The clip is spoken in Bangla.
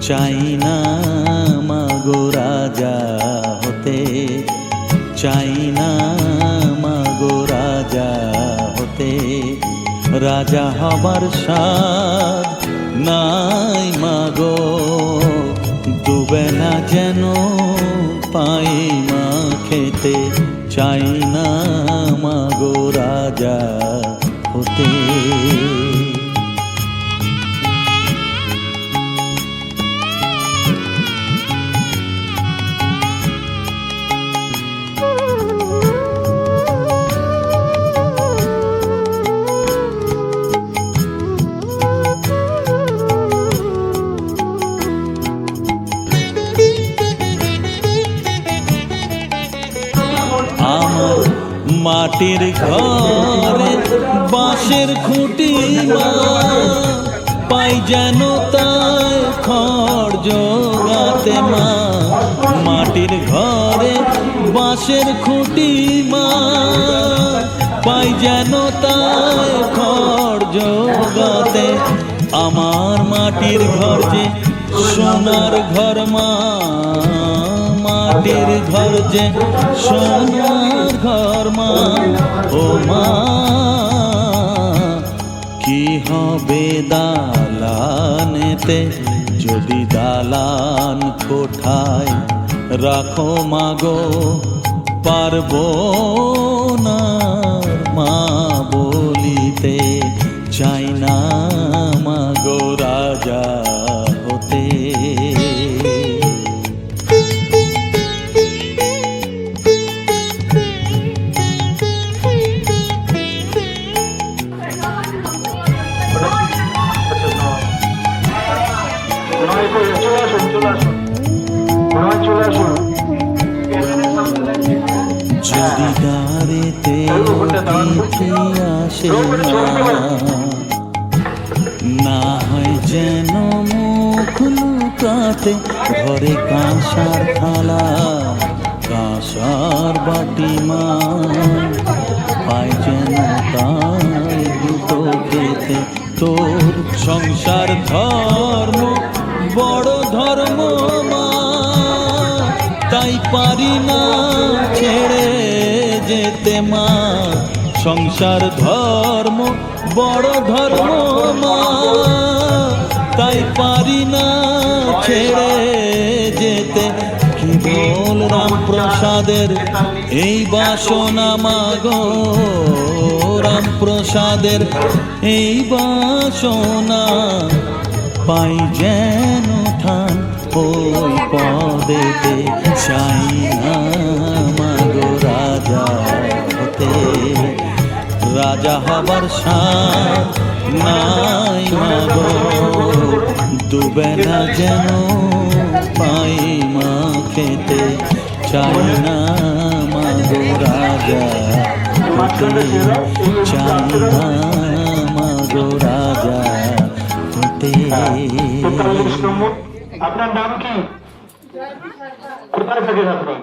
চাই না মাগো রাজা হতে, চাই না মাগো রাজা হতে। রাজা হবার স্বাদ নাই মাগো, দুবেলা যেন পাই মা খেতে। চাই না মাগো রাজা হতে। আমার মাটির ঘরে বাঁশের খুঁটি মা, পাই যেন তাই খড় জোগাতে মা। মাটির ঘরে বাঁশের খুঁটি মা, পাই যেন তাই খড় জোগাতে। আমার মাটির ঘর যে সোনার ঘর মা, মাটির ঘর যে সোনার ঘর মা। ও মা কি হবে দালানেতে, যদি দালান কোঠায় রাখো মাগো। পারবো না মা বলিতে, চাই না মাগো রাজা হতে। যদি দ্বারেতে তিথি আসে না হয় যেন মুখ লুকাতে। ঘরে কাঁসার থালা কাঁসার বাটি মা, পাই যেন তাই দুটো খেতে। তোর সংসার ধর্ম বড় ধর্ম মা, তাই পারি না ছেড়ে যেতে মা। সংসার ধর্ম বড় ধর্ম মা, তাই পারি না ছেড়ে যেতে। কেবল রামপ্রসাদের এই বাসনা মাগো, রামপ্রসাদের এই বাসনা। পাই যেন ঠান ওই পদেতে, চাই না মাগো রাজা হতে। রাজা হবার স্বাদ নাই মাগো, দুবেলা যেন পাই মা খেতে। চাই না মাগো রাজা হতে, চাই না মাগো রাজা হতে। আপনার নাম কি? কোথায় থাকেন আপনি?